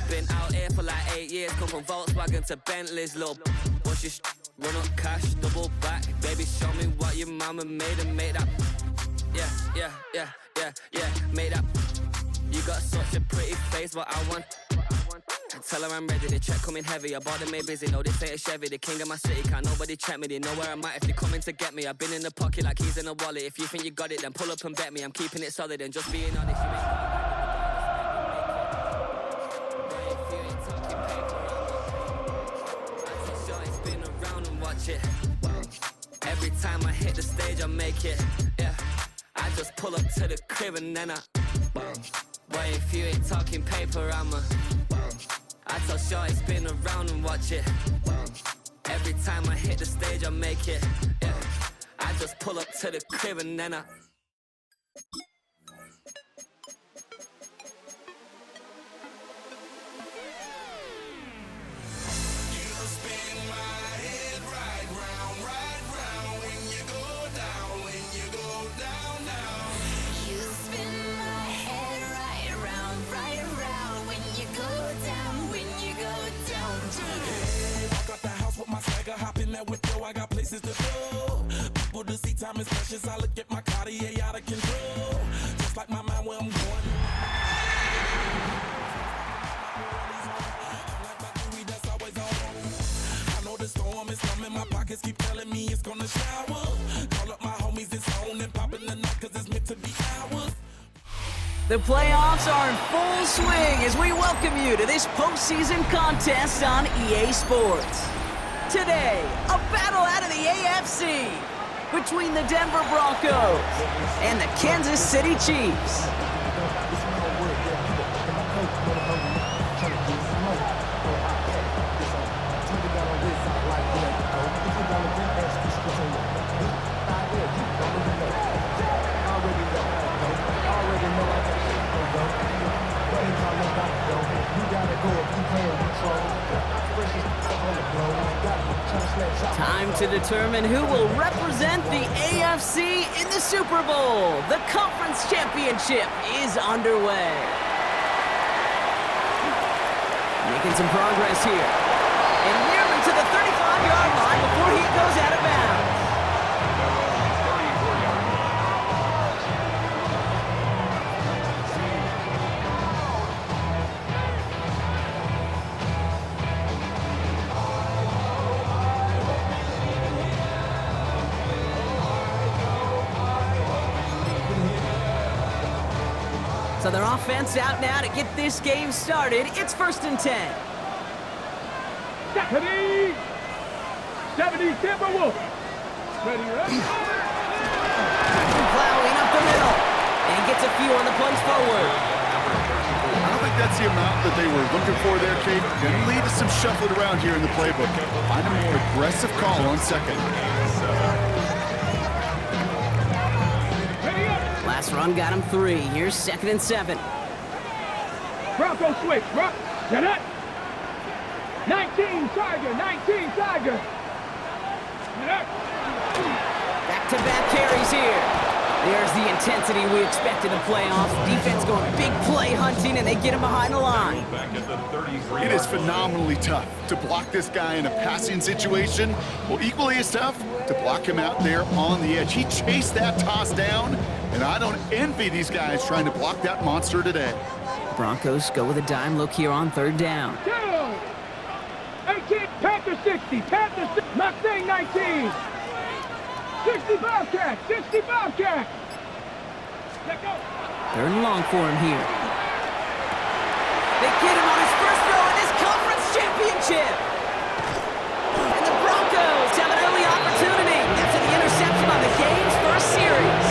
Been out here for like 8 years, come from Volkswagen to Bentleys, little. What's your run up cash, double back, baby, show me what your mama made and make that. Yeah, make that. You got such a pretty face, but I want. Tell her I'm ready, the check coming heavy. I bought them made busy, no this ain't a Chevy. The king of my city, can't nobody check me. They know where I'm at if they coming to get me. I've been in the pocket like keys in a wallet. If you think you got it, then pull up and bet me. I'm keeping it solid and just being honest. It. Every time I hit the stage, I make it. Yeah, I just pull up to the crib and then I. Boy, if you ain't talking paper, I tell shorty spin around and watch it. Every time I hit the stage, I make it. Yeah, I just pull up to the crib and then I. I got places to go. People to see, time is precious. I look at my Cartier out of control. Just like my mind where I'm going. I'm like my Dewey, that's always on. I know the storm is coming. My pockets keep telling me it's gonna shower. Call up my homies, it's on and popping the night, cause it's meant to be ours. The playoffs are in full swing as we welcome you to this postseason contest on EA Sports. Today, a battle out of the AFC between the Denver Broncos and the Kansas City Chiefs. Time to determine who will represent the AFC in the Super Bowl. The conference championship is underway. Making some progress here. And nearly to the 35-yard line before he goes out of bounds. So their offense out now to get this game started. It's 1st and 10. 70 Timberwolves. Ready, ready. Plowing up the middle. And he gets a few on the punch forward. I don't think that's the amount that they were looking for there, Kate. Gonna lead to some shuffling around here in the playbook. Find a more aggressive call on second. Last run got him 3. Here's 2nd and 7. Bronco switch, bro. Get it. 19 Tiger. Back-to-back carries here. There's the intensity we expect in the playoffs. Defense going big play hunting, and they get him behind the line. It is phenomenally tough to block this guy in a passing situation. Well, equally as tough to block him out there on the edge. He chased that toss down, and I don't envy these guys trying to block that monster today. Broncos go with a dime look here on 3rd down. 18, Panther 60, Panther 60, Mustang 19. 60 Bobcat. Let go. 3rd and long for him here. They get him on his first throw in this conference championship. And the Broncos have an early opportunity after the interception on the game's first series.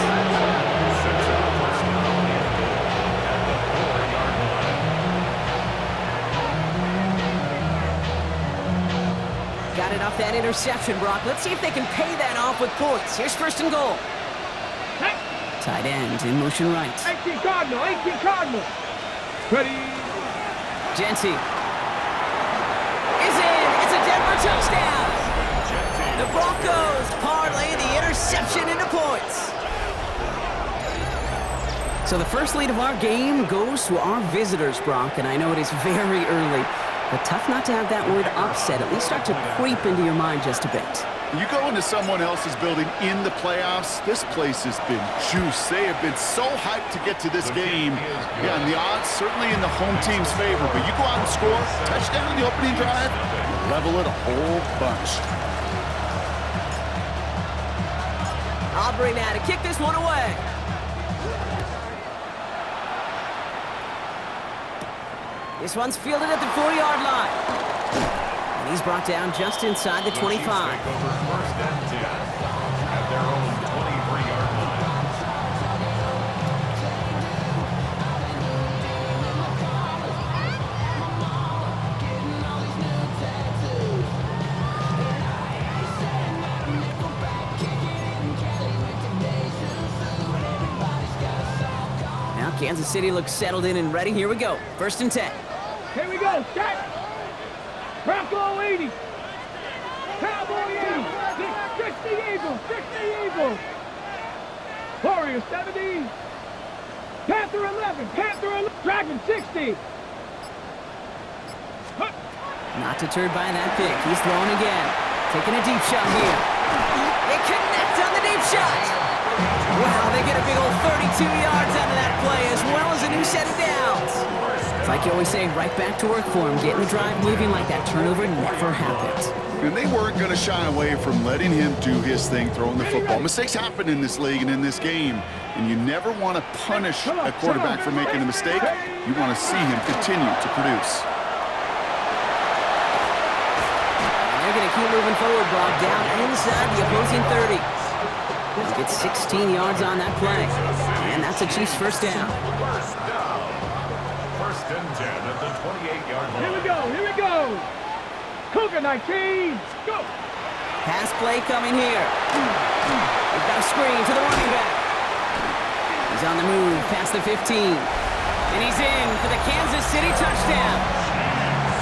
Got it off that interception, Brock. Let's see if they can pay that off with points. Here's 1st and goal. Hey. Tight end in motion right. 18 Cardinal. Ready. Genty is in. It's a Denver touchdown. The Broncos parlay the interception into points. So the first lead of our game goes to our visitors, Brock, and I know it is very early, but tough not to have that word upset at least start to creep into your mind just a bit. You go into someone else's building in the playoffs, this place has been juiced. They have been so hyped to get to this game. Yeah, and the odds certainly in the home team's favor, but you go out and score, touchdown in the opening drive, you level it a whole bunch. Aubrey now to kick this one away. This one's fielded at the 40-yard line. And he's brought down just inside the 25. First and 10 at their own 23-yard line. Now Kansas City looks settled in and ready. Here we go. First and 10. Here we go, set. Bronco 80. Cowboy 80. 60 Eagles, 60 Eagles. Warrior 70. Panther 11, Panther 11. Dragon 60. Not deterred by that pick. He's throwing again. Taking a deep shot here. They connect on the deep shot. Wow, they get a big old 32 yards out of that play as well as a new set of downs. It's like you always say, right back to work for him. Getting the drive moving like that turnover never happened. And they weren't going to shy away from letting him do his thing, throwing the football. Mistakes happen in this league and in this game, and you never want to punish a quarterback for making a mistake. You want to see him continue to produce. And they're going to keep moving forward, Brock, down inside the opposing 30. He gets 16 yards on that play, and that's a Chiefs first down. First and 10 at the 28-yard line. Here we go, here we go. Cougar 19, go. Pass play coming here. They've got a screen to the running back. He's on the move past the 15. And he's in for the Kansas City touchdown.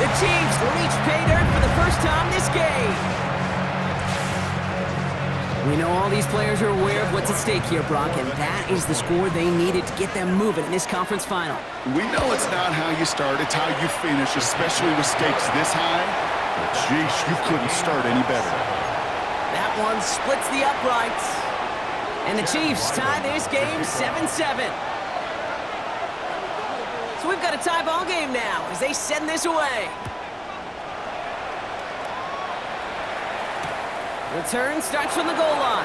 The Chiefs reach pay dirt for the first time this game. We know all these players are aware of what's at stake here, Brock, and that is the score they needed to get them moving in this conference final. We know it's not how you start, it's how you finish, especially with stakes this high. But jeez, you couldn't start any better. That one splits the uprights. And the Chiefs tie this game 7-7. So we've got a tie ball game now as they send this away. Return starts from the goal line.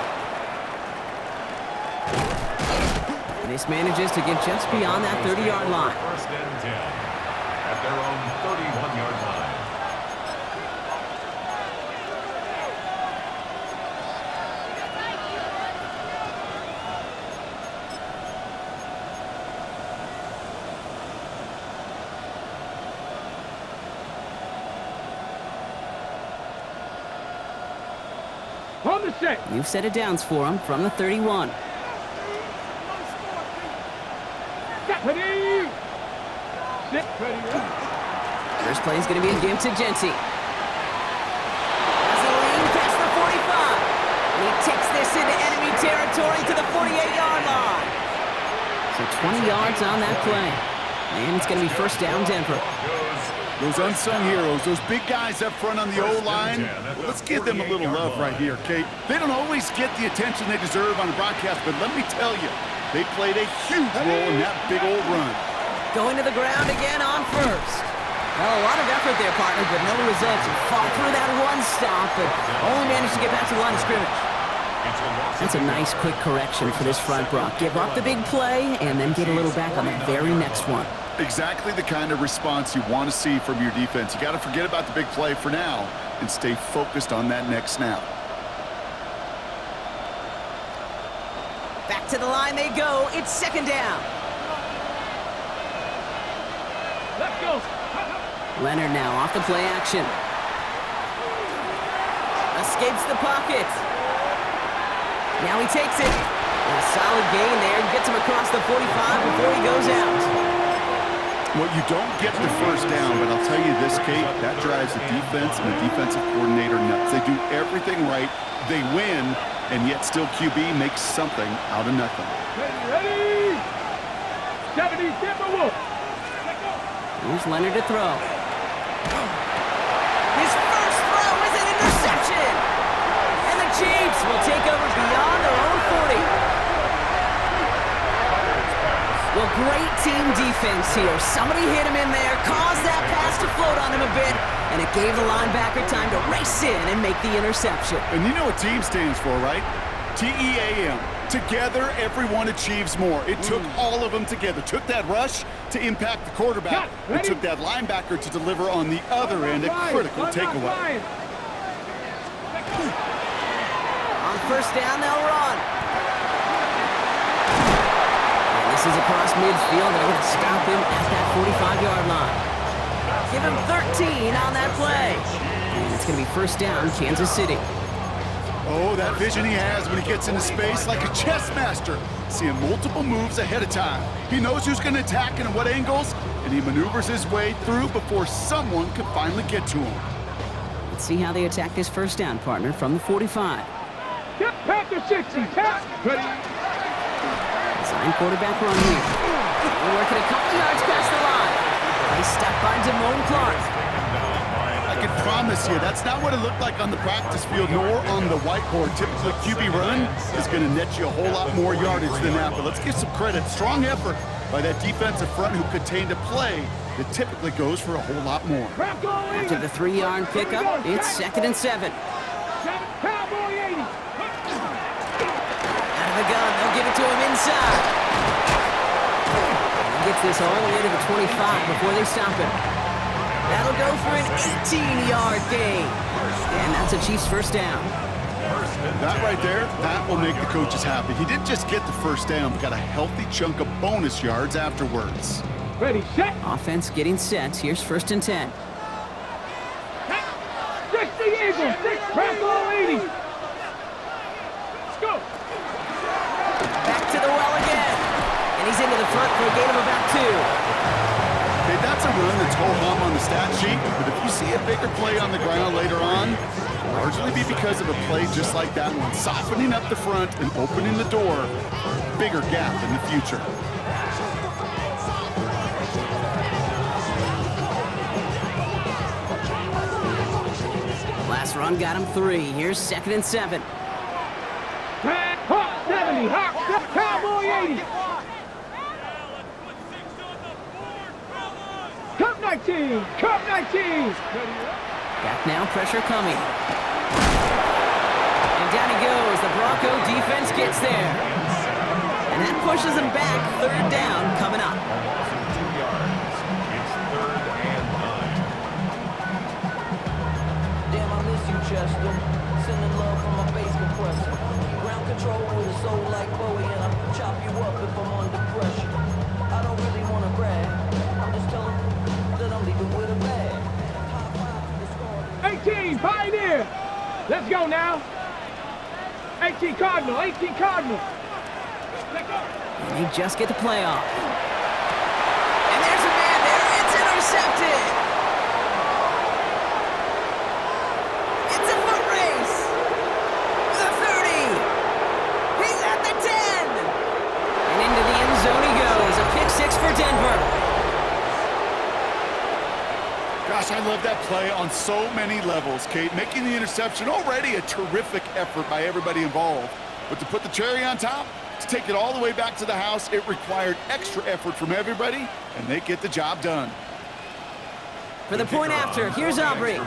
And this manages to get just beyond that 30-yard line. First and 10 at their own 31-yard line. On the set. You've set it downs for him from the 31. Set, ready. Sit, ready. First play is going to be a give to Genty. Has a lean past the 45. And he takes this into enemy territory to the 48-yard line. So 20 yards on that play. And it's going to be first down Denver. Those unsung heroes, those big guys up front on the O-line, well, let's give them a little love right here, Kate. They don't always get the attention they deserve on the broadcast, but let me tell you, they played a huge role in that big old run. Going to the ground again on first. Well, a lot of effort there, partner, but no results. He fought through that one stop, but only managed to get back to the line of scrimmage. That's a nice, quick correction for this front, Brock. Give up the big play, and then get a little back on the very next one. Exactly the kind of response you want to see from your defense. You got to forget about the big play for now and stay focused on that next snap. Back to the line they go. It's second down. Let's go. Leonard now off the play action. Escapes the pocket. Now he takes it. A solid gain there. Gets him across the 45 before he goes out. Well, you don't get the first down, but I'll tell you this, Kate, that drives the defense and the defensive coordinator nuts. They do everything right, they win, and yet still QB makes something out of nothing. Ready, ready. 70 Timberwolves. Here's Leonard to throw. His first throw is an interception. And the Chiefs will take over beyond their own 40. Well, great team defense here. Somebody hit him in there, caused that pass to float on him a bit, and it gave the linebacker time to race in and make the interception. And you know what team stands for, right? TEAM. Together, everyone achieves more. It took all of them together. Took that rush to impact the quarterback. It took that linebacker to deliver on the other end, a critical takeaway. On first down, they'll run. And this is across midfield. They're going to stop him at that 45-yard line. Give him 13 on that play. And it's going to be first down, Kansas City. Oh, that vision he has when he gets into space like a chess master, seeing multiple moves ahead of time. He knows who's going to attack and at what angles, and he maneuvers his way through before someone can finally get to him. Let's see how they attack this first down, partner, from the 45. Yep, Panther 60. Design quarterback run here. They're working a couple yards past the line. They stop by Damone Clark. I can promise you, that's not what it looked like on the practice field nor on the whiteboard. Typically, QB run is going to net you a whole lot more yardage than that. But let's give some credit. Strong effort by that defensive front who contained a play that typically goes for a whole lot more. After the 3-yard pickup, it's 2nd and 7. Cowboy 80. Out of the gun, they'll give it to him inside. He gets this all the way to the 25 before they stop him. That'll go for an 18-yard gain. And that's a Chiefs first down. That right there, that will make the coaches happy. He didn't just get the first down, but got a healthy chunk of bonus yards afterwards. Ready, set. Offense getting set. Here's 1st and 10. 60 Eagles. Cowboy 80. Let's go. Back to the well again. And he's into the front for a gain of about 2. Okay, that's a run that's ho-hum on the stat sheet, but if you see a bigger play on the ground later on, it'll largely be because of a play just like that one, softening up the front and opening the door for a bigger gap in the future. Last run got him 3. Here's 2nd and 7. Hawk 70. Hawk Cowboy 80. Cup 19. Cup 19. Back now, pressure coming. And down he goes. The Bronco defense gets there. And that pushes him back. 3rd down coming up. 2 yards. It's 3rd and 9. Damn, I miss you, Chester. Sending love from my bass compressor. Ground control with a soul like Bowie, and I chop you up if I'm under pressure. I don't really want to brag. I'm just telling that I'm leaving with a bag. 18 Pioneer. Let's go now. 18 Cardinal. 18 Cardinal. Let's go. And they just get the playoff. And there's a man there. It's intercepted. It's a foot race. The 30. He's at the 10. And into the end zone he goes. A pick 6 for Denver. Gosh, I love that play on so many levels, Kate. Making the interception, already a terrific effort by everybody involved. But to put the cherry on top, to take it all the way back to the house, it required extra effort from everybody, and they get the job done. For the point after, here's Aubrey.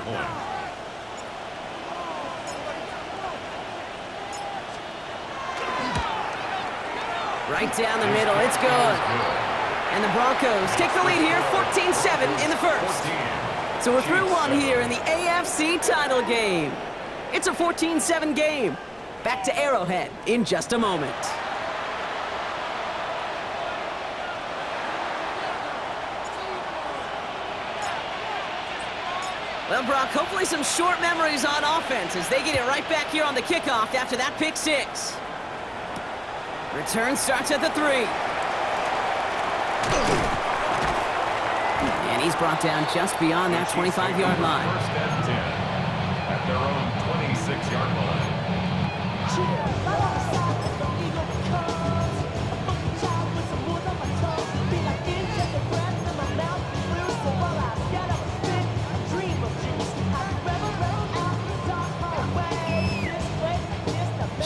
Right down the middle, it's good. And the Broncos take the lead here, 14-7 in the first. So we're through one here in the AFC title game. It's a 14-7 game. Back to Arrowhead in just a moment. Well, Brock, hopefully some short memories on offense as they get it right back here on the kickoff after that pick 6. Return starts at the 3. And he's brought down just beyond that 25-yard line. 1st and 10 at their own 26-yard line.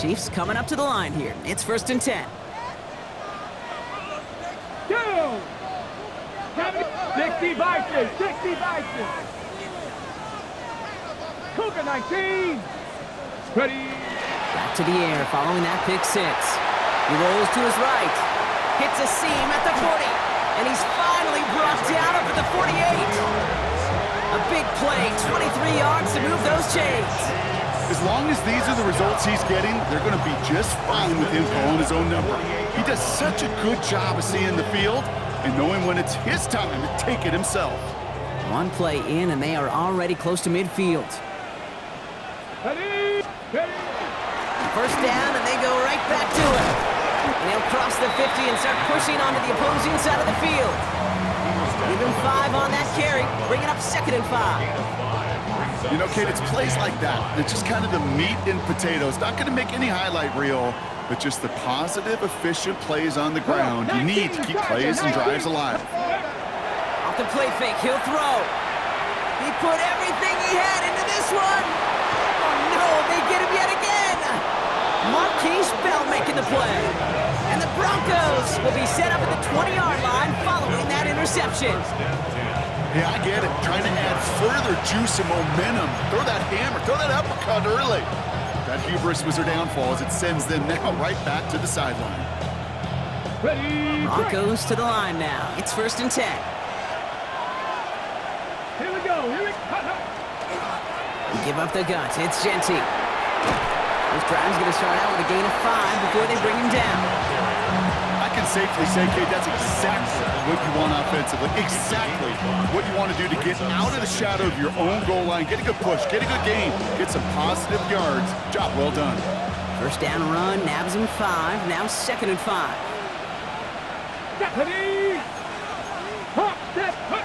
Chiefs coming up to the line here. It's 1st and 10. Go! 60 Vikings, 60 Vikings. Cougar 19. Ready. Back to the air following that pick 6. He rolls to his right. Hits a seam at the 40. And he's finally brought down up at the 48. A big play, 23 yards to move those chains. As long as these are the results he's getting, they're going to be just fine with him calling his own number. He does such a good job of seeing the field and knowing when it's his time to take it himself. One play in, and they are already close to midfield. Ready. Ready. First down, and they go right back to it. And he'll cross the 50 and start pushing onto the opposing side of the field. Even 5 on that carry, bringing up 2nd and 5. You know, Kate, it's plays like that. It's just kind of the meat and potatoes. Not going to make any highlight reel, but just the positive, efficient plays on the ground. You need to keep plays and drives alive. Off the play fake, he'll throw. He put everything he had into this one. Oh no, they get him yet again. Marquise Bell making the play. And the Broncos will be set up at the 20-yard line following that interception. Yeah, I get it. Trying to add further juice and momentum. Throw that hammer, throw that uppercut early. That hubris was their downfall as it sends them now right back to the sideline. Ready. Broncos to the line now. It's 1st and 10. Here we go. Here we go. We give up the guts. It's Genty. This drive's going to start out with a gain of 5 before they bring him down. I can safely say, Kate, that's exactly what you want offensively. Exactly what you want to do to get out of the shadow of your own goal line, get a good push, get a good gain, get some positive yards. Job well done. First down run, nabs him 5. Now 2nd and 5. Ready. Hop, step, hop.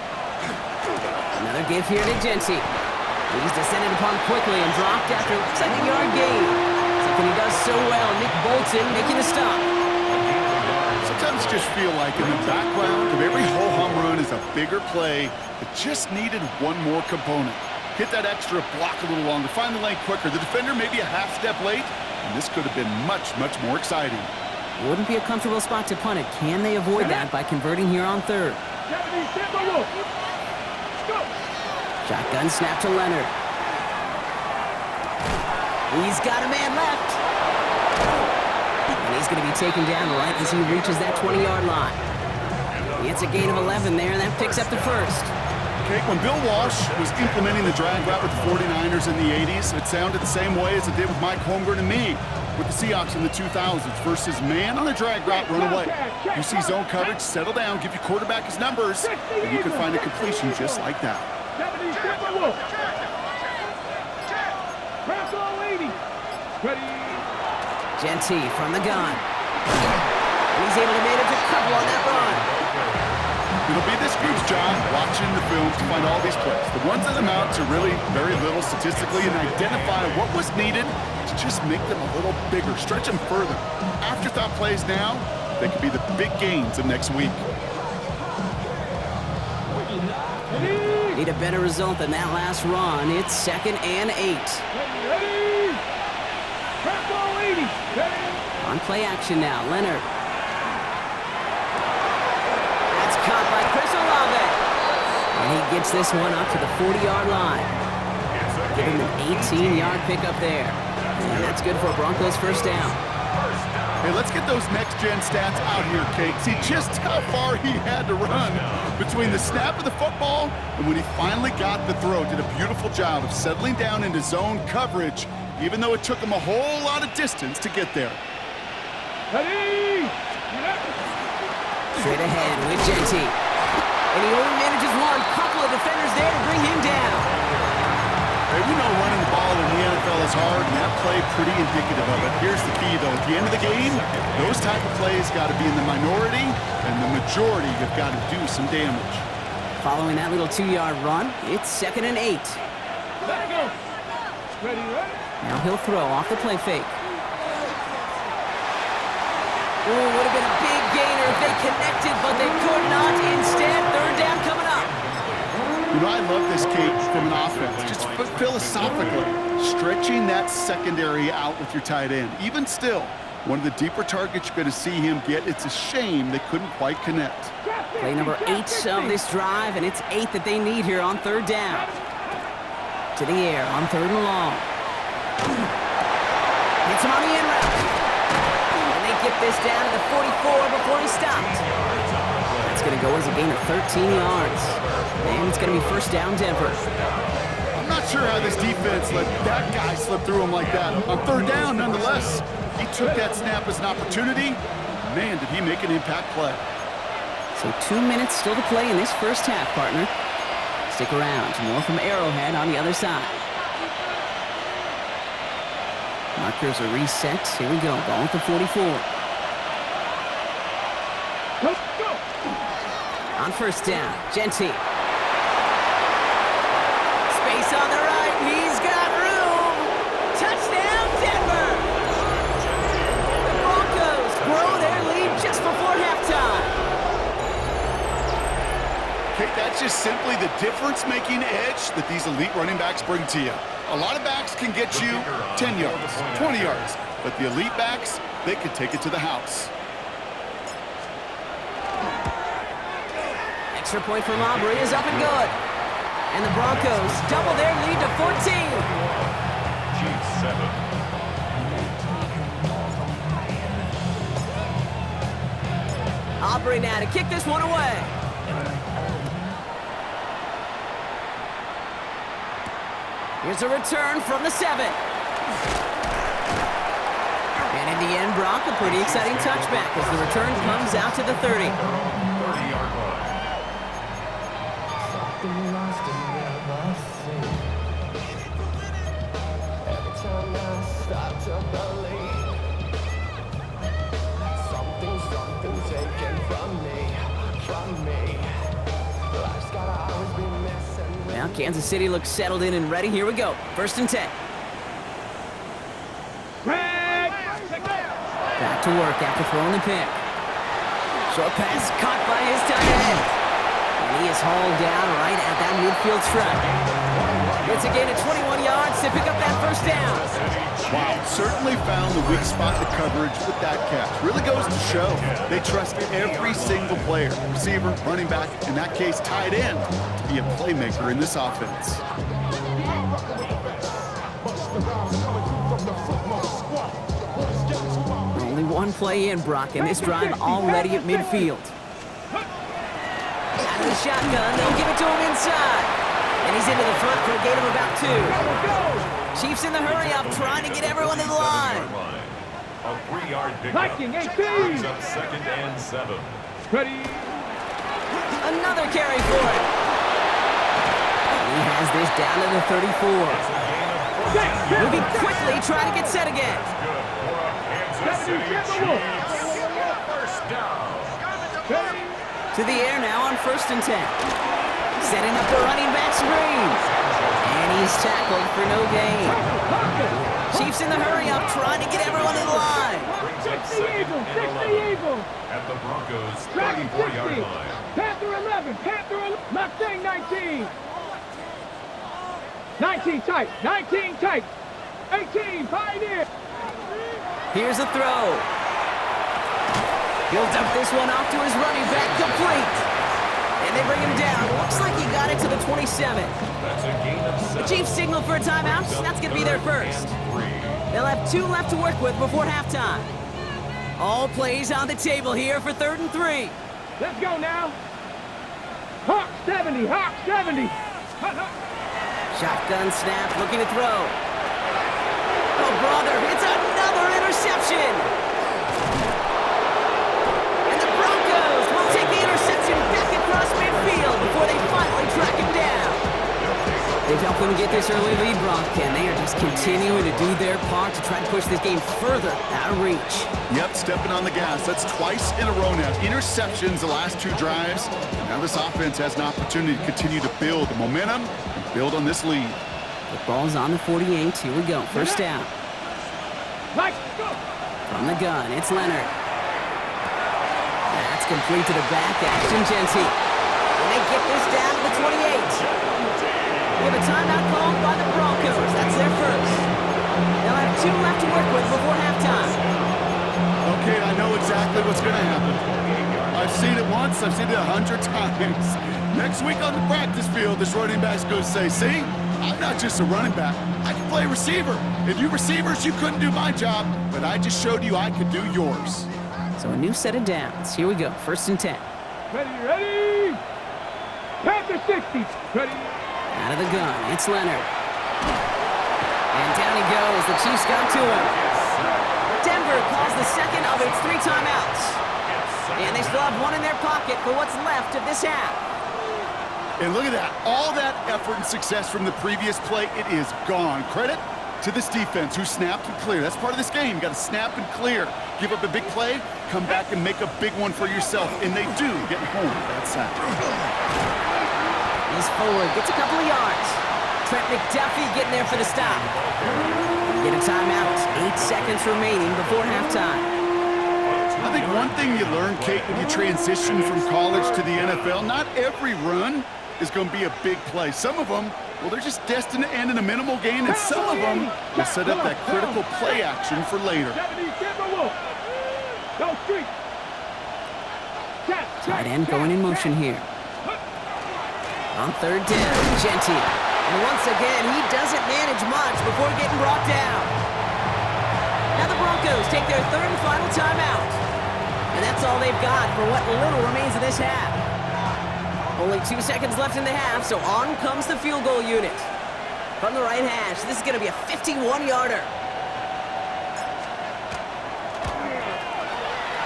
Another give here to Genty. He's descended upon quickly and dropped after a 2nd-yard gain. Something he does so well. Nick Bolton making a stop. Sometimes just feel like in the background of every ho-hum run is a bigger play that just needed one more component. Hit that extra block a little longer, find the lane quicker. The defender maybe a half step late, and this could have been much, much more exciting. Wouldn't be a comfortable spot to punt it. Can they avoid that by converting here on 3rd? Shotgun snap to Leonard. He's got a man left. And he's going to be taken down right as he reaches that 20-yard line. It's a gain of 11 there, and that picks up the 1st. Okay, when Bill Walsh was implementing the drag route with the 49ers in the 80s, it sounded the same way as it did with Mike Holmgren and me with the Seahawks in the 2000s versus man on a drag route, run away. You see zone coverage, settle down, give your quarterback his numbers, and you can find a completion just like that. Genty from the gun. And he's able to manage a couple on that run. It'll be this group's job watching the film to find all these plays. The ones that amount to really very little statistically and identify what was needed to just make them a little bigger, stretch them further. Afterthought plays now, they could be the big gains of next week. Need a better result than that last run. It's 2nd and 8. On play action now, Leonard. That's caught by Chris Olave. And he gets this one up to the 40-yard line. Give him an 18-yard pickup there. And that's good for a Broncos 1st down. Hey, let's get those next-gen stats out here, Kate. See just how far he had to run between the snap of the football and when he finally got the throw. Did a beautiful job of settling down into zone coverage, even though it took him a whole lot of distance to get there. Ready. Straight ahead with Genty. And he only manages one. Couple of defenders there to bring him down. Hey, we know running the ball in the NFL is hard, and that play pretty indicative of it. Here's the key, though. At the end of the game, those type of plays got to be in the minority, and the majority have got to do some damage. Following that little 2-yard run, it's 2nd and 8. Let it go. Ready. Now he'll throw off the play fake. Ooh, would have been a big gainer if they connected, but they could not. Instead, 3rd down coming up. You know, I love this, Kate, from an offense, just philosophically, stretching that secondary out with your tight end. Even still, one of the deeper targets you're going to see him get. It's a shame they couldn't quite connect. Play number 8 of this drive, and it's 8 that they need here on third down. To the air on third and long. Hits him on the in route. And they get this down to the 44 before he stopped. That's going to go as a gain of 13 yards. And it's going to be first down Denver. I'm not sure how this defense let that guy slip through him like that. On third down, nonetheless, he took that snap as an opportunity. Man, did he make an impact play. So 2 minutes still to play in this first half, partner. Stick around. More from Arrowhead on the other side. Markers are reset. Here we go. Ball at the 44. Go, go. On first down, Genty. Space on the right. He's got room. Touchdown, Denver. The Broncos grow their lead just before halftime. Kate, that's just simply the difference-making edge that these elite running backs bring to you. A lot of backs can get you 10 yards, 20 yards, but the elite backs, they can take it to the house. Extra point from Aubrey is up and good. And the Broncos double their lead to 14. Aubrey now to kick this one away. Here's a return from the 7. And in the end, Brock, a pretty exciting touchback as the return comes out to the 30. 30-yard line. Now Kansas City looks settled in and ready. Here we go. First and 10. Back to work after throwing the pick. Short pass caught by his tight end. And he is hauled down right at that midfield stripe. It's a gain of 21 yards to pick up that first down. Wow, certainly found the weak spot in the coverage with that catch. Really goes to show they trust every single player, receiver, running back, in that case tight end, to be a playmaker in this offense. Only one play in, Brock, and this drive already at midfield. Out of the shotgun, they'll give it to him inside. And he's into the front for a gain of about 2. Chiefs in the hurry-up, trying to get everyone to the line. A 3-yard pickup. Viking 18. Brings up second and 7. Ready. Another carry for it. He has this down to the 34. Moving quickly, trying to get set again. Kansas City Chiefs. First down. To the air now on first and 10. Setting up the running back screen. And he's tackled for no gain. Chiefs in the hurry-up, trying to get everyone in the line. Brings up second and 11 at the Broncos' 34-yard line. Panther 11, Panther 11, Mustang 19. 19 tight, 19 tight. 18, Pioneer. Here's a throw. He'll dump this one off to his running back, complete. And they bring him down. Looks like he got it to the 27. That's a gain of 7. The Chiefs signal for a timeout. That's going to be their first. They'll have 2 left to work with before halftime. All plays on the table here for 3rd and 3. Let's go now. Hawk 70, Hawk 70. Shotgun snap, looking to throw. Oh, brother, it's another interception. And the Broncos will take the interception back across midfield before they finally track him down. They've helped them get this early lead, Brock, and they are just continuing to do their part to try to push this game further out of reach. Yep, stepping on the gas. That's twice in a row now. Interceptions the last 2 drives. Now this offense has an opportunity to continue to build the momentum and build on this lead. The ball's on the 48. Here we go. First down. From the gun, it's Leonard. That's complete to the back. Action Genty. And they get this down to the 28. We have a timeout called by the Broncos. That's their first. They'll have 2 left to work with before halftime. Okay, I know exactly what's going to happen. I've seen it once, I've seen it 100 times. Next week on the practice field, this running back's going to say, see, I'm not just a running back. I can play receiver. And you receivers, you couldn't do my job, but I just showed you I could do yours. So a new set of downs. Here we go, 1st and 10. Ready? Panther 60. Ready? Out of the gun, it's Leonard. And down he goes. The Chiefs got to him. Denver calls the second of its 3 timeouts. And they still have 1 in their pocket for what's left of this half. And look at that. All that effort and success from the previous play, it is gone. Credit to this defense who snapped and cleared. That's part of this game. You got to snap and clear. Give up a big play, come back and make a big one for yourself. And they do get home with that sack. He's forward, gets a couple of yards. Trent McDuffie getting there for the stop. Get a timeout. 8 seconds remaining before halftime. I think one thing you learn, Kate, when you transition from college to the NFL, not every run is going to be a big play. Some of them, well, they're just destined to end in a minimal gain, and some of them will set up that critical play action for later. Tight end going in motion here. On 3rd down, Genty. And once again, he doesn't manage much before getting brought down. Now the Broncos take their 3rd and final timeout. And that's all they've got for what little remains of this half. Only 2 seconds left in the half, so on comes the field goal unit. From the right hash, this is going to be a 51-yarder.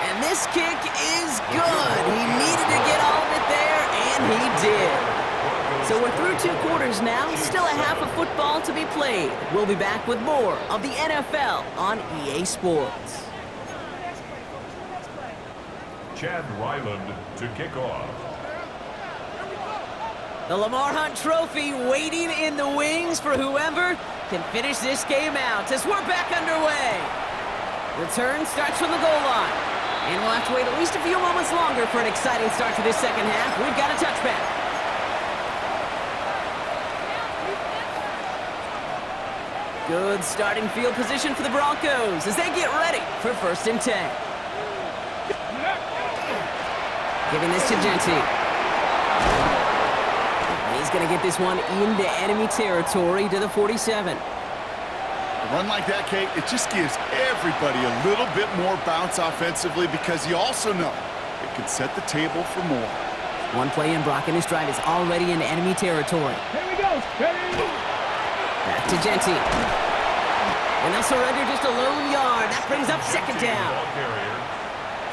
And this kick is good. He needed to get all of it there, and he did. So we're through 2 quarters now, still a half of football to be played. We'll be back with more of the NFL on EA Sports. Chad Ryland to kick off. The Lamar Hunt Trophy waiting in the wings for whoever can finish this game out as we're back underway. Return starts from the goal line. And we'll have to wait at least a few moments longer for an exciting start to this second half. We've got a touchback. Good starting field position for the Broncos as they get ready for 1st and 10. Giving this to Genty. He's going to get this one into enemy territory to the 47. A run like that, Kate, it just gives everybody a little bit more bounce offensively because you also know it can set the table for more. One play in, Brock in his drive is already in enemy territory. Here we go. Ready? Back to Genty. And they'll surrender just a lone yard. That brings up 2nd down.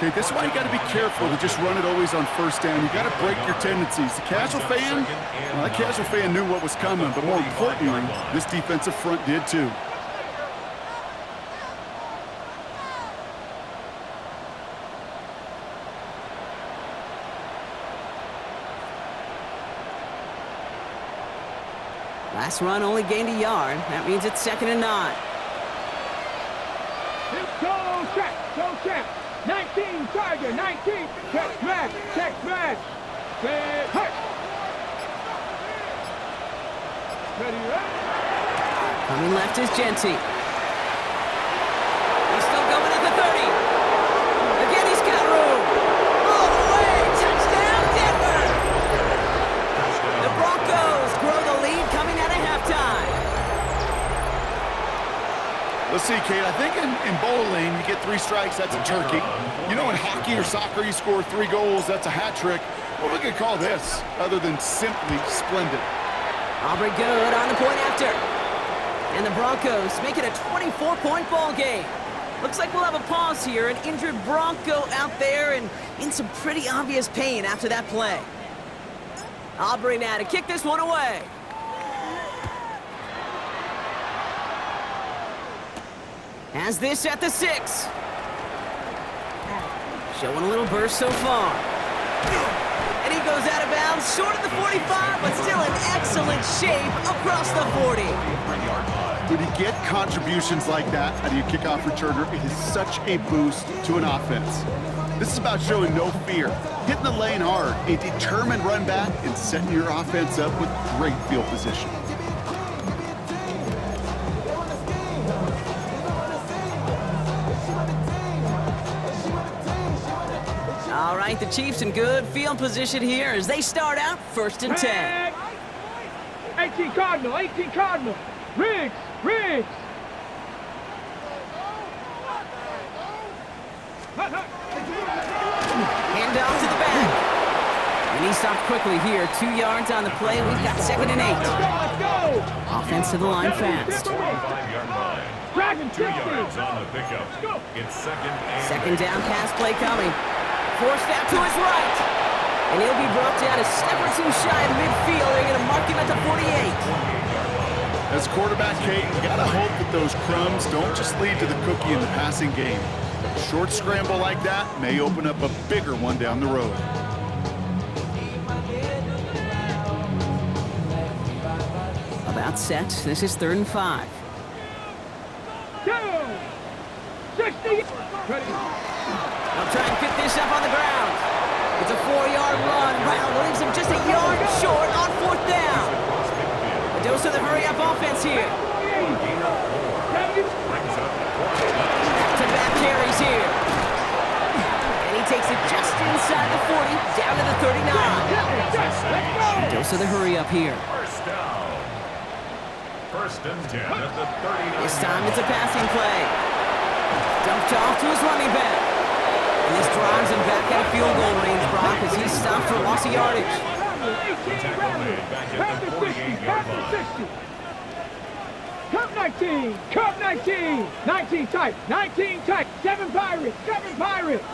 Okay, this is why you got to be careful to just run it always on 1st down. You got to break your tendencies. The casual fan, well, that casual fan knew what was coming, but more importantly, this defensive front did too. Last run only gained a yard. That means it's 2nd and 9. Go check. 19, Tiger, 19. Check back. Set, hurt. Ready? Coming left is Genty. He's still going at the 30. Again, he's got room. All the way. Touchdown, Denver. The Broncos grow the lead coming out of halftime. Let's see, Kate, I think in bowling, you get 3 strikes, that's a turkey. You know, in hockey or soccer, you score 3 goals, that's a hat trick. What we could call this, other than simply splendid. Aubrey good on the point after. And the Broncos make it a 24-point ball game. Looks like we'll have a pause here. An injured Bronco out there and in some pretty obvious pain after that play. Aubrey now to kick this one away. Has this at the 6. Showing a little burst so far. And he goes out of bounds, short of the 45, but still in excellent shape across the 40. When you get contributions like that out of your kickoff returner, it is such a boost to an offense. This is about showing no fear, hitting the lane hard, a determined run back, and setting your offense up with great field position. All right, the Chiefs in good field position here as they start out 1st and 10. 18 Cardinal, 18 Cardinal. Riggs, Riggs. Hand off to the back. And he stopped quickly here. 2 yards on the play. We've got 2nd and 8. Let's go. Offense to the line fast. 25-yard line. Dragon 2 yards on the pickup. It's 2nd and 2nd down pass play coming. Forced out to his right. And he'll be brought down a step or two shy of midfield. They're going to mark him at the 48. As quarterback, Kate, you got to hope that those crumbs don't just lead to the cookie in the passing game. A short scramble like that may open up a bigger one down the road. About set. This is 3rd and 5. 2, 60. They'll try and get this up on the ground. It's a 4-yard run. Brown leaves him just a yard short on 4th down. A dose of the hurry-up offense here. Back-to-back carries here. And he takes it just inside the 40, down to the 39. Dose of the hurry-up here. first down. 1st and 10 at the 39. This time it's a passing play. Dumped off to his running back. And this drives him back out of field goal range, Brock, as he's stopped for loss of yardage. Tackle made back at the 48-yard line. Cup 19, Cup 19. 19 tight, 19 tight. 7 Pirates, 7 Pirates.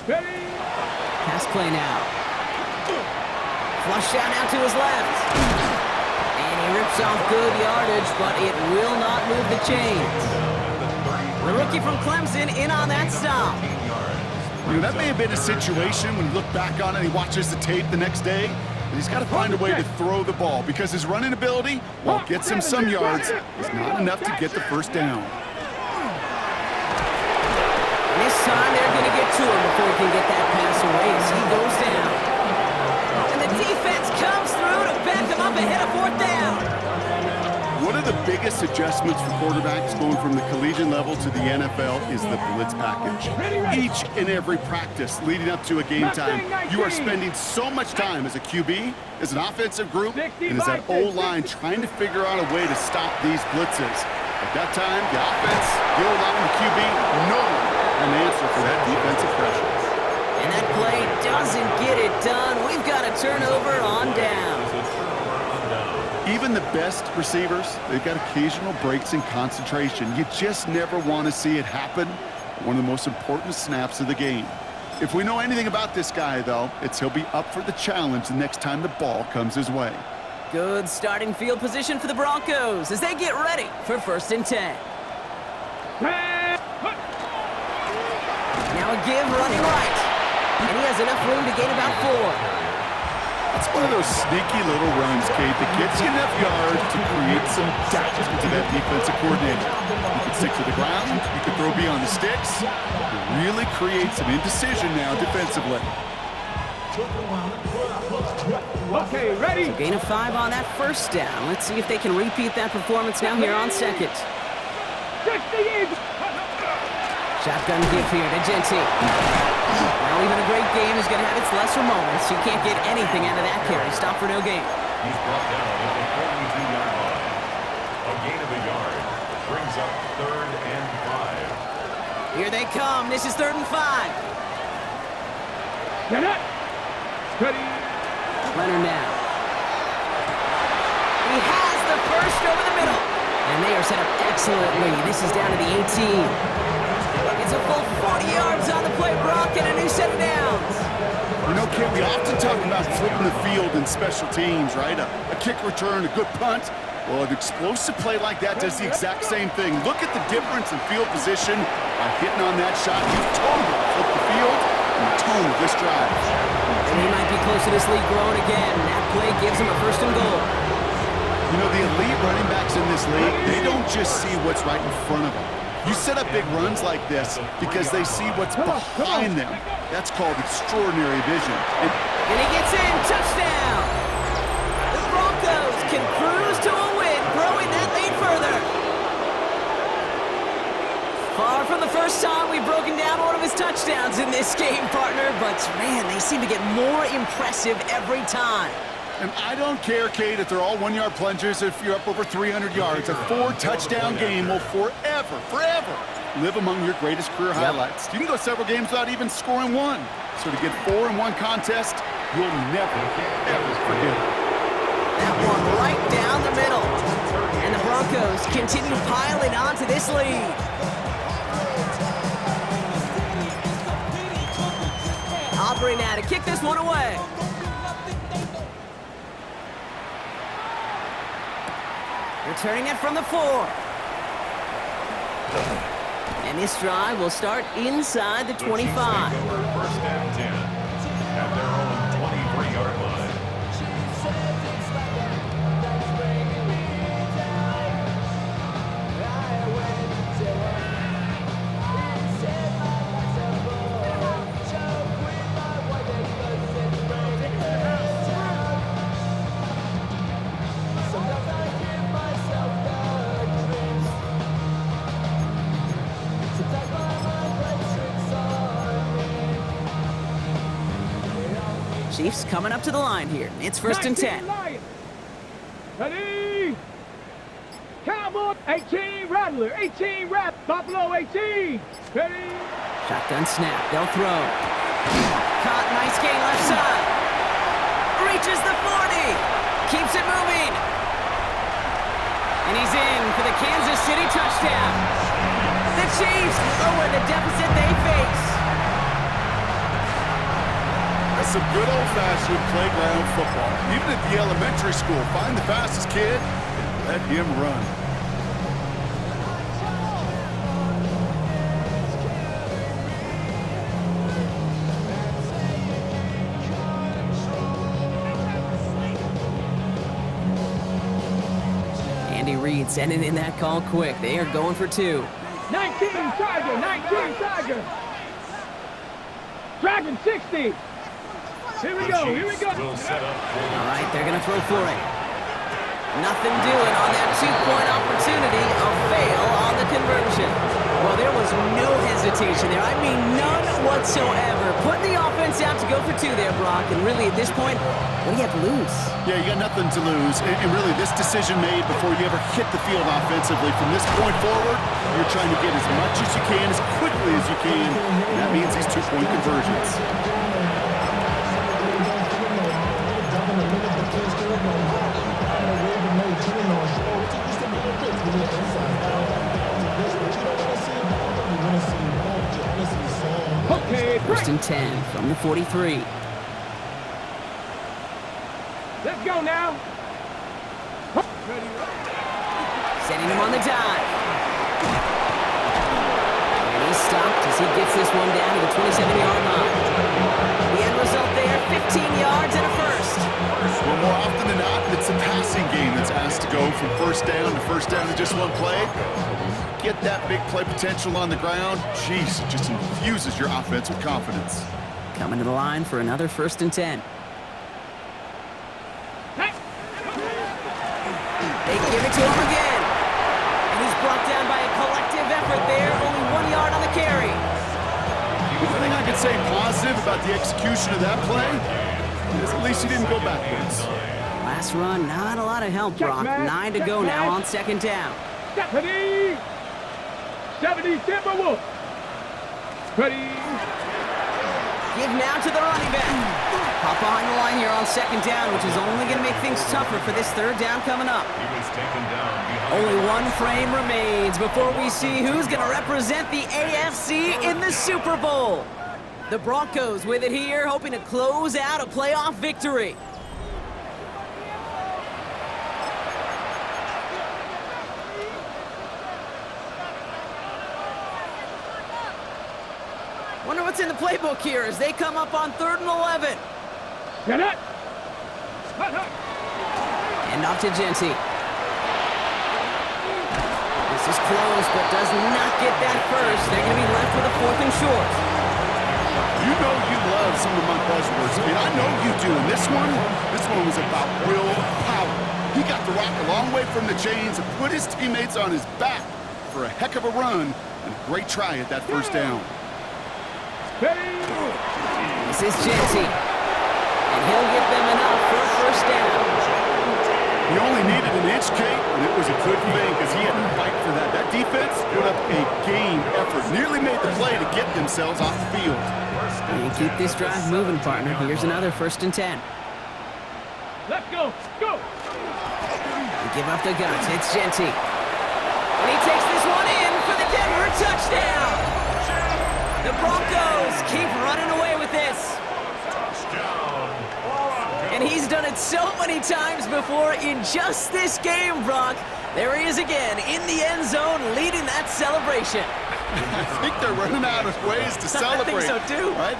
Ready? Pass play now. Flush out out to his left. And he rips off good yardage, but it will not move the chains. The rookie from Clemson in on that stop. You know, that may have been a situation when you look back on it and he watches the tape the next day, and he's got to find a way to throw the ball because his running ability, while it gets him some yards, is not enough to get the 1st down. This time they're going to get to him before he can get that pass away as he goes down. And the defense comes through to back him up ahead of 4th down. One of the biggest adjustments for quarterbacks going from the collegiate level to the NFL is the blitz package. Each and every practice leading up to a game time, you are spending so much time as a QB, as an offensive group, and as that O-line trying to figure out a way to stop these blitzes. At that time, the offense, the O-line, the QB, no one an answer for that defensive pressure. And that play doesn't get it done. We've got a turnover on down. Even the best receivers, they've got occasional breaks in concentration. You just never want to see it happen. One of the most important snaps of the game. If we know anything about this guy, though, it's he'll be up for the challenge the next time the ball comes his way. Good starting field position for the Broncos as they get ready for 1st and 10. Now a give running right. And he has enough room to gain about 4. It's one of those sneaky little runs, Kate, that gets you enough yards to create some doubt into that defensive coordinator. You can stick to the ground, you can throw beyond the sticks. It really creates some indecision now defensively. Okay, ready? So gain of 5 on that 1st down. Let's see if they can repeat that performance now here on 2nd. 60. Shotgun give here to Genty. Now even a great game is going to have its lesser moments. You can't get anything out of that carry. Stop for no gain. He's brought down at the 42-yard line. A gain of a yard brings up 3rd and 5. Here they come. This is 3rd and 5. Get it. Ready? Leonard now. He has the first over the middle. And they are set up excellently. This is down to the 18. It's a full 40 yards on the play, Brock, and a new set of downs. You know, Kate, we often talk about flipping the field in special teams, right? A kick return, a good punt. Well, an explosive play like that does the exact same thing. Look at the difference in field position by hitting on that shot. You've totally flipped the field and the tone of this drive. And he might be close to this league growing again. That play gives him a 1st and goal. You know, the elite running backs in this league, they don't just see what's right in front of them. You set up big runs like this because they see what's behind them. That's called extraordinary vision. And he gets in, touchdown! The Broncos can cruise to a win, growing that lead further. Far from the first time we've broken down one of his touchdowns in this game, partner, but man, they seem to get more impressive every time. And I don't care, Kate, if they're all one-yard plungers, if you're up over 300 yards. A 4-touchdown game will forever live among your greatest career highlights. You can go several games without even scoring one. So to get 4 in one contest, you'll never, ever forget it. That one right down the middle. And the Broncos continue piling on to this lead. Aubrey now to kick this one away. Returning it from the 4. And this drive will start inside the 25. First and 10 at their own 23-yard line. Chiefs coming up to the line here. It's first and 10. Ready? Cowboy, 18, Rattler, 18, Buffalo, 18. Ready? Shotgun snap. They'll throw. Caught, nice gain left side. Reaches the 40. Keeps it moving. And he's in for the Kansas City touchdown. The Chiefs lower the deficit they face. That's some good old-fashioned playground football. Even at the elementary school, find the fastest kid and let him run. Andy Reid sending in that call quick. They are going for 2. 19, Tiger. Dragon, 60. Here we go. All right, they're going to throw for it. Nothing doing on that 2-point opportunity. A fail on the conversion. Well, there was no hesitation there. I mean, none whatsoever. Putting the offense out to go for 2 there, Brock. And really, at this point, what do you have to lose? Yeah, you got nothing to lose. And really, this decision made before you ever hit the field offensively. From this point forward, you're trying to get as much as you can, as quickly as you can. And that means these 2-point conversions. Okay, First and 10 from the 43. let's go now. Sending him on the dive. And he's stopped as he gets this one down to the 27-yard line. The end result there, 15 yards and a first. Well, more often than not, it's a passing game that's asked to go from first down to just one play. Get that big play potential on the ground, jeez, it just infuses your offense with confidence. Coming to the line for another first and 10. They give it to him again. And he's brought down by a collective effort there. Only 1 yard on the carry. The thing I can say positive about the execution of that play is at least he didn't go backwards. Last run, not a lot of help, Brock. 9 to go now on second down. 70 Timberwolves. Ready? Give now to the running back. Hop behind the line here on second down, which is only going to make things tougher for this third down coming up. He was taken down behind. Only one frame remains before we see who's going to represent the AFC in the Super Bowl. The Broncos with it here, hoping to close out a playoff victory. Wonder what's in the playbook here as they come up on 3rd and 11. Get it. And off to Genty. This is close, but does not get that first. They're going to be left with a 4th and short. You know you love some of my buzzwords, kid. I know you do. And this one was about willpower. He got the rock a long way from the chains and put his teammates on his back for a heck of a run and a great try at that first down. This is Genty, and he'll get them enough for a first down. He only needed an inch, Kate, and it was a good thing because he had to fight for that. That defense put up a game effort, nearly made the play to get themselves off the field. And keep this drive moving, partner. Here's another 1st and 10. Let's go. Go. They give up the guns. It's Genty. And he takes this one in for the Denver touchdown. The Broncos keep running away with this. And he's done it so many times before in just this game, Brock. There he is again in the end zone leading that celebration. I think they're running out of ways to celebrate. I think so too. Right?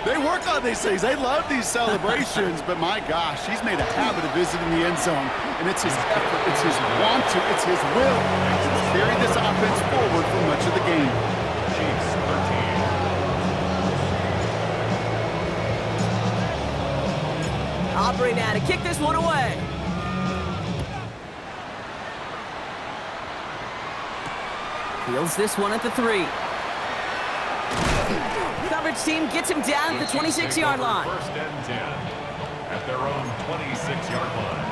They work on these things. They love these celebrations, but my gosh, he's made a habit of visiting the end zone, and it's his effort, it's his want to, it's his will to carry this offense forward for much of the game. Chiefs 13. Aubrey now to kick this one away. Fields this one at the 3. Coverage team gets him down at the 26-yard line. 1st and 10 at their own 26-yard line.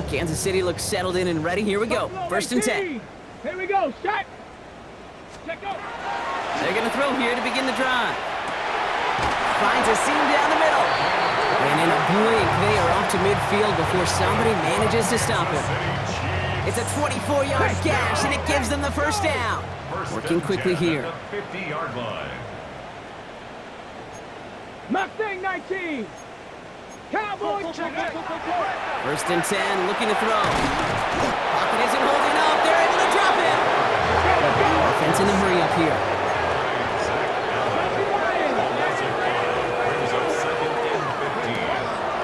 Kansas City looks settled in and ready. Here we go. 1st and 10. Here we go. Start. Check out. They're going to throw here to begin the drive. Finds a seam down the middle. And in a blink, they are off to midfield before somebody manages to stop him. It's a 24-yard gash, and it gives them the first down. Working quickly here. 50-yard line. Mustang 19. Cowboys. 1st and 10, looking to throw. Pocket isn't holding up. They're able to drop him. Offense in the hurry up here.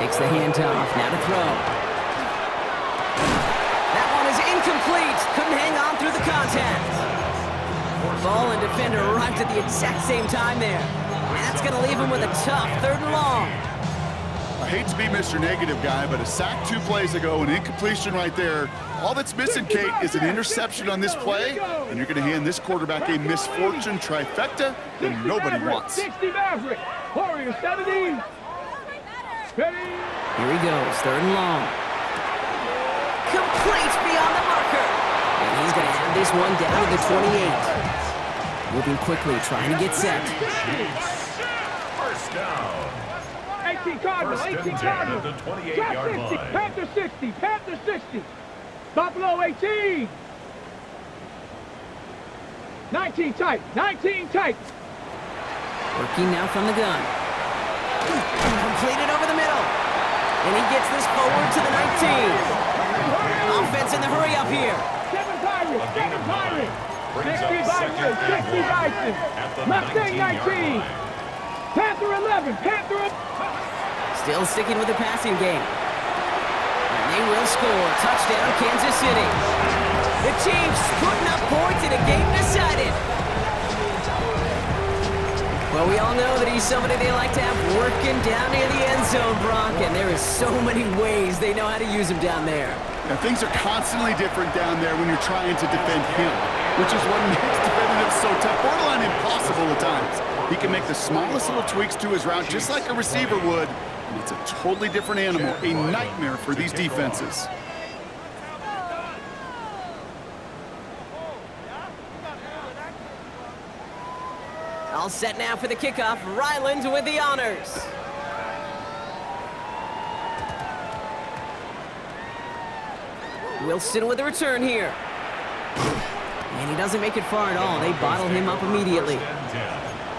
Takes the handoff. Now to throw. That one is incomplete. Couldn't hang on through the contact. Ball and defender arrived at the exact same time there. And that's going to leave him with a tough 3rd and long. I hate to be Mr. Negative guy, but a sack 2 plays ago, an incompletion right there. All that's missing, Kate, is an interception on this play, and you're going to hand this quarterback a misfortune trifecta that nobody wants. 60 Maverick. Warrior 70. Ready. Here he goes, 3rd and long. Complete beyond the marker. And he's going to have this one down to the 28. Moving quickly, trying to get set. First down. 18 Cardinal, 18 Cardinal. The 28-yard Drop 60, line. Panther 60, Panther 60. Buffalo 18. 19 tight, 19 tight. Working now from the gun. Completed over the middle. And he gets this forward to the 19. Offense in the hurry up here. 7 Pirates, 7 Pirates. 60 Bison, 60 Bison. Mustang 19. Panther 11, Panther. Still sticking with the passing game. And they will score. Touchdown, Kansas City. The Chiefs putting up points in a game decided. Well, we all know that he's somebody they like to have working down near the end zone, Brock, and there is so many ways they know how to use him down there. Now, things are constantly different down there when you're trying to defend him, which is what makes defending him so tough, borderline impossible at times. He can make the smallest little tweaks to his route just like a receiver would, and it's a totally different animal, a nightmare for these defenses. All set now for the kickoff. Ryland with the honors. Wilson with a return here. And he doesn't make it far at all. They bottle him up immediately.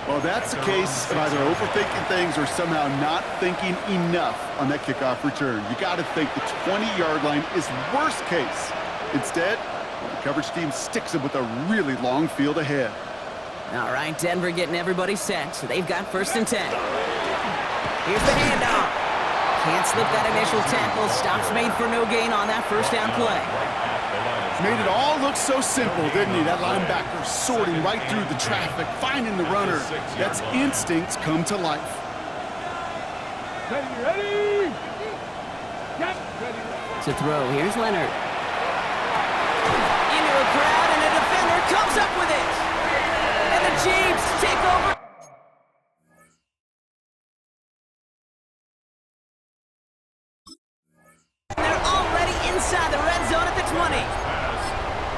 Well, that's the case of either overthinking things or somehow not thinking enough on that kickoff return. You got to think the 20-yard line is worst case. Instead, the coverage team sticks them with a really long field ahead. All right, Denver getting everybody set. So they've got 1st and 10. Here's the handoff. Can't slip that initial tackle. Stops made for no gain on that 1st down play. Made it all look so simple, didn't he? That linebacker sorting right through the traffic, finding the runner. That's instincts come to life. Ready? Yep. Ready. To throw, here's Leonard. Into a crowd, and a defender comes up with it. And the Chiefs take over. They're already inside the red zone at the 20.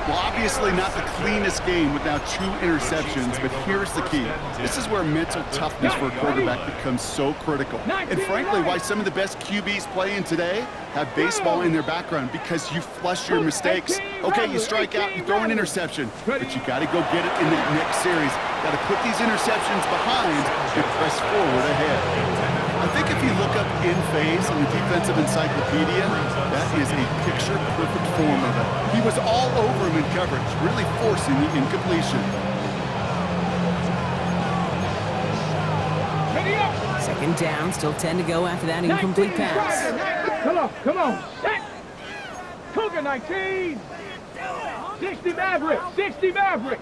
Well, obviously not the cleanest game with now 2 interceptions, but here's the key. This is where mental toughness for a quarterback becomes so critical. And frankly, why some of the best QBs playing today have baseball in their background, because you flush your mistakes. Okay, you strike out, you throw an interception, but you got to go get it in the next series. Got to put these interceptions behind and press forward ahead. I think if you look up in phase in the defensive encyclopedia, that is a picture-perfect form of it. He was all over him in coverage, really forcing the incompletion. Ready up. 2nd down, still 10 to go after that incomplete pass. Come on. Set. Cougar 19. 60 Maverick.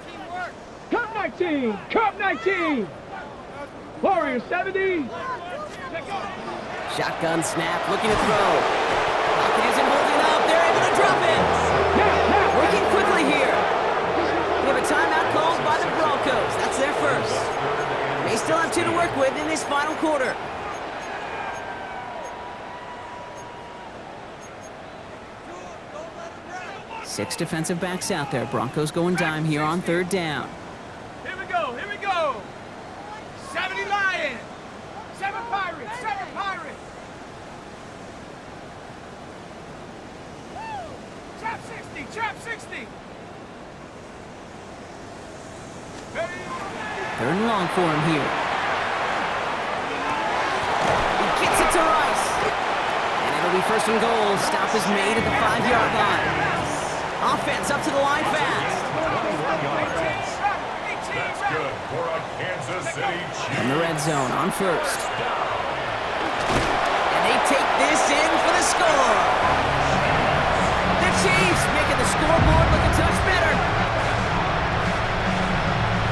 Cup 19. Warrior 70. Shotgun snap, looking to throw. Pocket isn't holding up. They're able to drop it. Working quickly here. We have a timeout called by the Broncos. That's their 1st. They still have 2 to work with in this final quarter. Six defensive backs out there. Broncos going dime here on 3rd down. Here we go. 70 Lions. 7 Pirates. Trap 60. Ready? 3rd and long for him here. He gets it to Rice. And it'll be 1st and goal. Stop is made at the 5-yard line. Offense up to the line fast. That's good for a Kansas City Chiefs. In the red zone on 1st. And they take this in for the score. The Chiefs making the scoreboard look a touch better.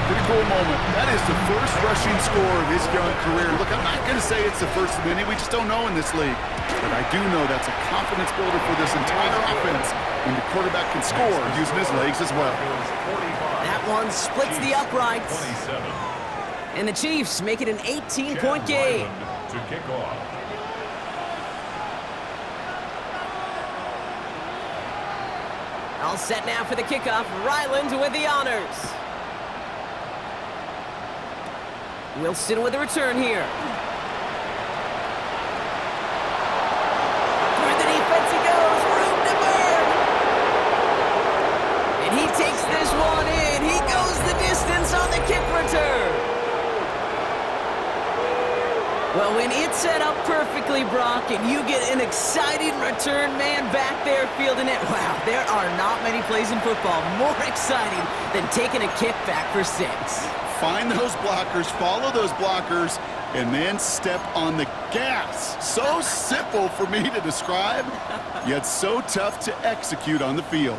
Pretty cool moment. That is the 1st rushing score of his young career. Look, I'm not going to say it's the 1st of many. We just don't know in this league. But I do know that's a confidence builder for this entire offense when the quarterback can score using his legs as well. That one splits the uprights. And the Chiefs make it an 18-point game. To kick off. All set now for the kickoff. Ryland with the honors. Wilson with the return here. Through the defense he goes. Room to burn. And he takes this one in. He goes the distance on the kick return. Well, when it's set up perfectly, Brock, and you get an exciting return man back there fielding it, wow, there are not many plays in football more exciting than taking a kick back for 6. Find those blockers, follow those blockers, and then step on the gas. So simple for me to describe, yet so tough to execute on the field.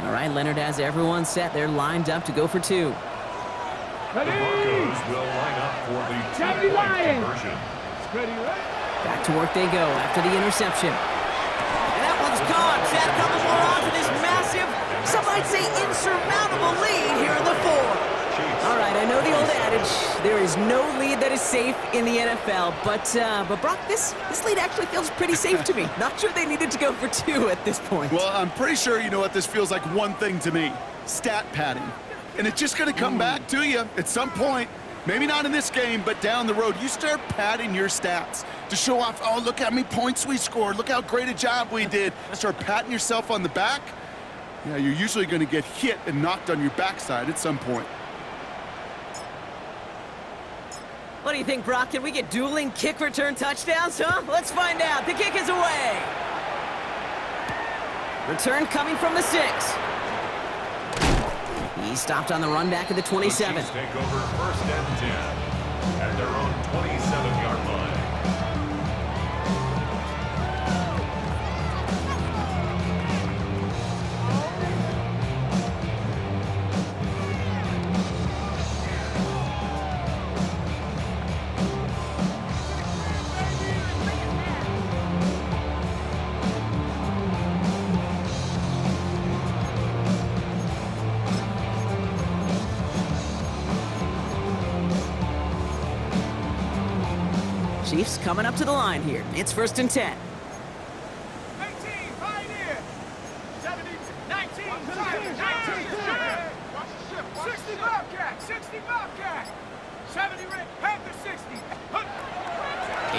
All right, Leonard has everyone set. They're lined up to go for 2. The Broncos will line up for the 2-point conversion. Back to work they go after the interception. And that one's gone. Chad coming more on to this massive, some might say insurmountable lead here in the 4th. All right, I know the old adage, there is no lead that is safe in the NFL, but Brock, this lead actually feels pretty safe to me. Not sure they needed to go for 2 at this point. Well, I'm pretty sure you know what this feels like one thing to me. Stat padding. And it's just going to come back to you at some point. Maybe not in this game, but down the road. You start padding your stats to show off, oh, look how many points we scored. Look how great a job we did. Start patting yourself on the back. Yeah, you're usually going to get hit and knocked on your backside at some point. What do you think, Brock? Can we get dueling kick return touchdowns, huh? Let's find out. The kick is away. Return coming from the 6. He stopped on the run back at the 27. The Chiefs take over 1st and 10 at their own 27-yard line. Chiefs coming up to the line here. It's 1st and 10. 18, Pioneer. 70, 19, 60 Bobcat, 60 Bobcat. 70 Red Panther 60.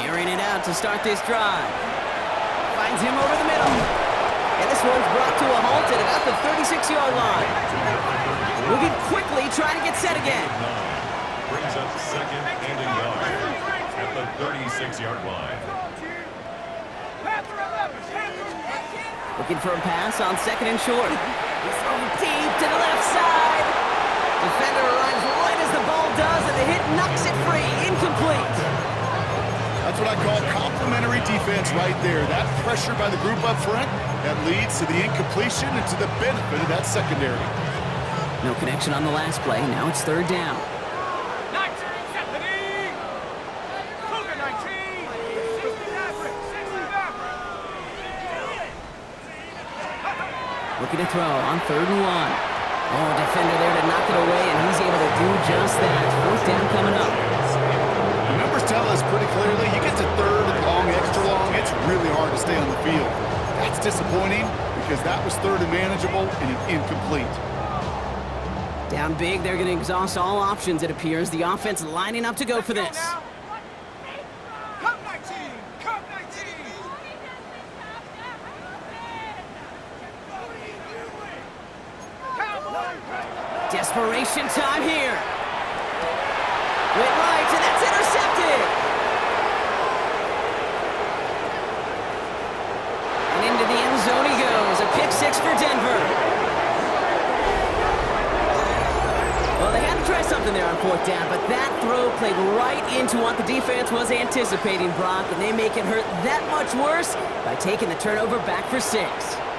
Airing it out to start this drive. Finds him over the middle. And this one's brought to a halt at about the 36-yard line. Moving quickly, trying to get set again. Brings up 2nd and a yard at the 36-yard line. Panther 11, Panther. Looking for a pass on 2nd and short. He's thrown deep to the left side. Defender arrives right as the ball does, and the hit knocks it free. Incomplete. That's what I call complimentary defense right there. That pressure by the group up front, that leads to the incompletion and to the benefit of that secondary. No connection on the last play. Now it's 3rd down. 19, 70. Cougar 19. 60 Maverick, 60 Maverick. Looking to throw on 3rd and 1. Oh, defender there to knock it away, and he's able to do just that. 4th down coming up. The numbers tell us pretty clearly, you get to 3rd and long, extra long, it's really hard to stay on the field. That's disappointing because that was 3rd and manageable and an incomplete. Down big, they're going to exhaust all options, it appears. The offense lining up to go for this. Cup 19, Cup 19. Desperation time here. Went right, and that's intercepted. And into the end zone he goes. A pick 6 for Denver. Well, they had to try something there on 4th down, but that throw played right into what the defense was anticipating, Brock, and they make it hurt that much worse by taking the turnover back for 6.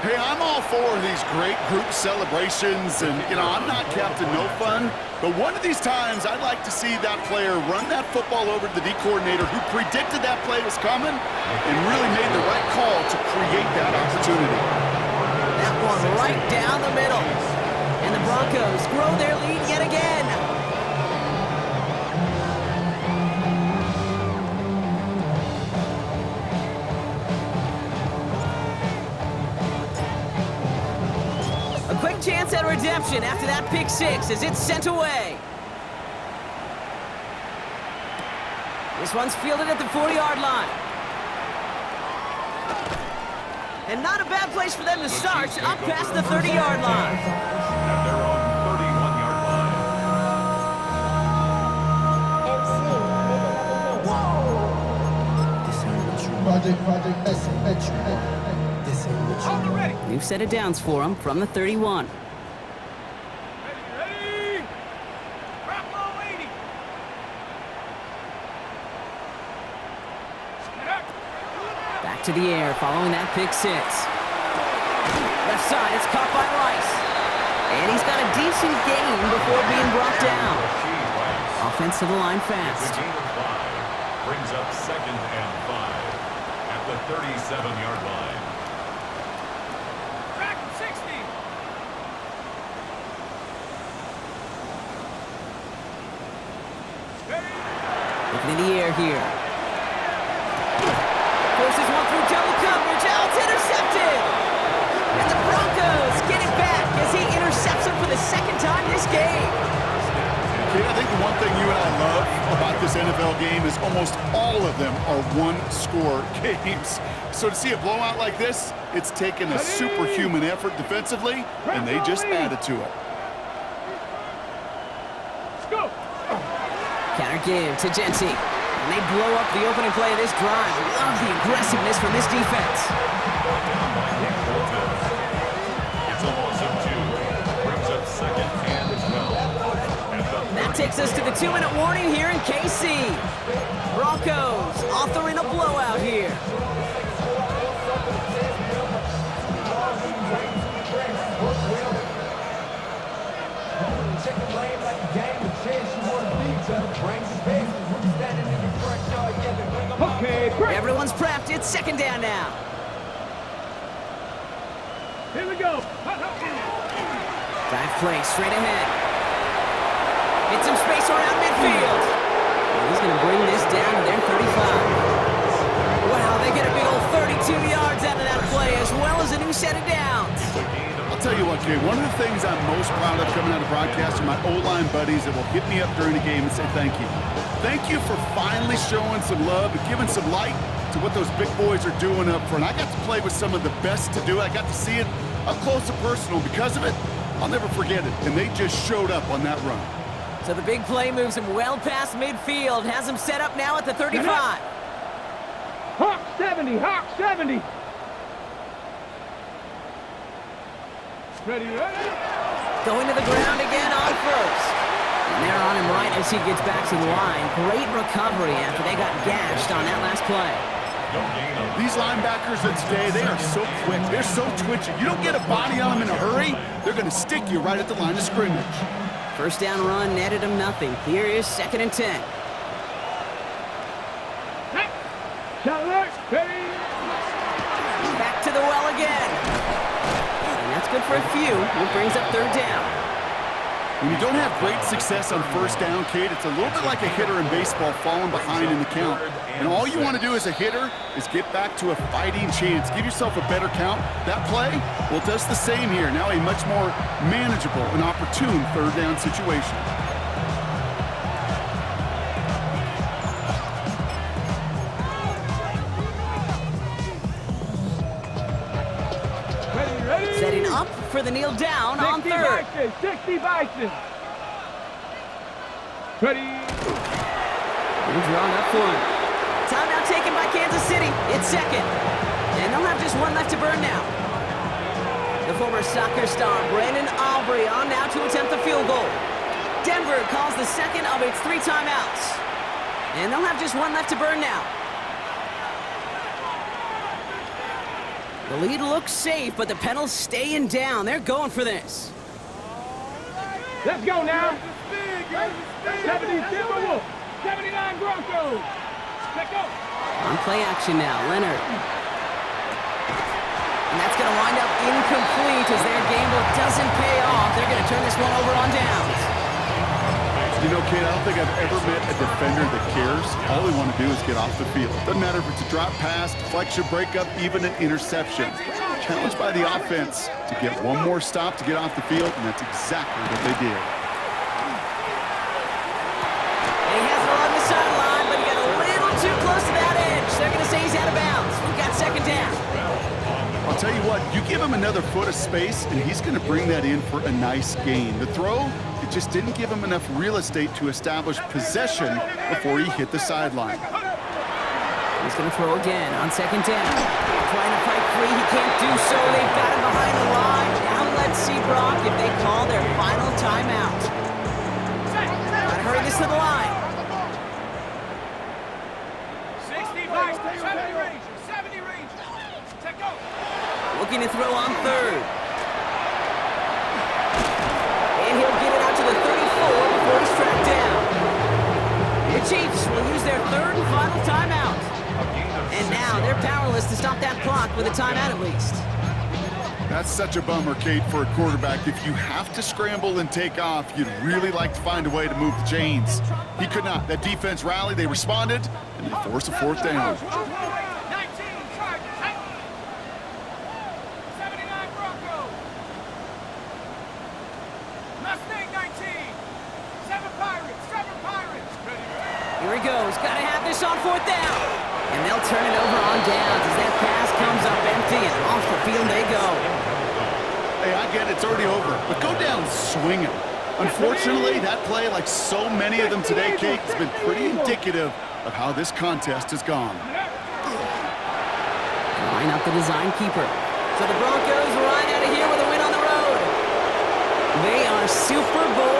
Hey, I'm all for these great group celebrations, and, you know, I'm not Captain No Fun, but one of these times I'd like to see that player run that football over to the D coordinator who predicted that play was coming and really made the right call to create that opportunity. That one right down the middle. And the Broncos grow their lead yet again. A quick chance at redemption after that pick 6 as it's sent away. This one's fielded at the 40-yard line. And not a bad place for them to start, up past the 30-yard line. At their own 31-yard Hold it ready. New set of downs for them from the 31. Ready. Drop low 80. Back to the air following that pick 6. Left side, it's caught by Rice. And he's got a decent gain before being brought down. Offense to the line fast. The gain of 5 brings up 2nd and 5 at the 37-yard line. Track 60. Looking in the air here. Forces one through double coverage. Oh, it's intercepted. And the Broncos get it back as he intercepts him for the 2nd time this game. Kid, I think the one thing you and I love about this NFL game is almost all of them are one-score games. So to see a blowout like this, It's taken a superhuman effort defensively, and they just added to it. Counter give to Genty. And they blow up the opening play of this drive. Love the aggressiveness from this defense. It's a loss of 2. Brings up 2nd and 12. That takes us to the 2-minute warning here in KC. Broncos authoring a blowout here. Okay, break. Everyone's prepped. It's 2nd down now. Here we go. Dive play straight ahead. Hit some space around midfield. And he's going to bring this down to their 35. Wow, they get a big old 32 yards out of that play, as well as a new set of downs. I'll tell you what, Kay, one of the things I'm most proud of coming out of broadcasting, my O-line buddies that will hit me up during the game and say thank you. Thank you for finally showing some love and giving some light to what those big boys are doing up front. I got to play with some of the best to do it. I got to see it up close and personal. Because of it, I'll never forget it. And they just showed up on that run. So the big play moves him well past midfield, has him set up now at the 35. Hawk 70, Hawk 70. Ready, ready. Going to the ground again on first. And they're on him right as he gets back to the line. Great recovery after they got gashed on that last play. These linebackers of today, they are so quick. They're so twitchy. You don't get a body on them in a hurry, they're going to stick you right at the line of scrimmage. First down run netted him nothing. Here is 2nd and 10. Shot alert, ready. Back to the well again. And that's good for a few. It brings up 3rd down. When you don't have great success on first down, Kate, it's a little bit like a hitter in baseball falling behind in the count. And all you want to do as a hitter is get back to a fighting chance. Give yourself a better count. That play, well, it does the same here. Now a much more manageable and opportune 3rd down situation. Setting up for the kneel down on 3rd. 60 Bison. Ready. And drawn up for him. Timeout taken by Kansas City. It's 2nd. And they'll have just 1 left to burn now. The former soccer star Brandon Aubrey on now to attempt the field goal. Denver calls the 2nd of its 3 timeouts. And they'll have just 1 left to burn now. The lead looks safe, but the pedals staying down. They're going for this. Let's go now. 70 Timberwolves. 79 Broncos. Let's go. On play action now, Leonard. And that's going to wind up incomplete as their gamble doesn't pay off. They're going to turn this one over on downs. You know, Kate, I don't think I've ever met a defender that cares. All they want to do is get off the field. Doesn't matter if it's a drop pass, deflection, breakup, even an interception. Challenged by the offense to get one more stop to get off the field, and that's exactly what they did. And he has it along the sideline, but he got a little too close to that edge. They're going to say he's out of bounds. We've got 2nd down. I'll tell you what, you give him another foot of space, and he's going to bring that in for a nice gain. The throw, it just didn't give him enough real estate to establish possession before he hit the sideline. He's going to throw again on 2nd down. Trying to fight free, he can't do so. They've got him behind the line. Now let's see, Brock, if they call their final timeout. Gotta hurry this to the line. 60 Bison. 70 Rangers. 70 Rangers. Take go. Looking to throw on 3rd. And he'll get it out to the 34 before he's tracked down. The Chiefs will use their 3rd and final timeout. And now they're powerless to stop that clock with a timeout at least. That's such a bummer, Kate, for a quarterback. If you have to scramble and take off, you'd really like to find a way to move the chains. He could not. That defense rallied, they responded, and they forced a 4th down. 19 Chargers. 79 Broncos. Mustang 19. 7 Pirates. 7 Pirates. Ready. Here he goes. Got to have this on 4th down. And they'll turn it over on downs as that pass comes up empty, and off the field they go. Hey, I get it, it's already over, but go down swinging. Unfortunately, that play, like so many of them today, Kate, has been pretty indicative of how this contest has gone. Line up the design keeper. So the Broncos ride out of here with a win on the road. They are Super Bowl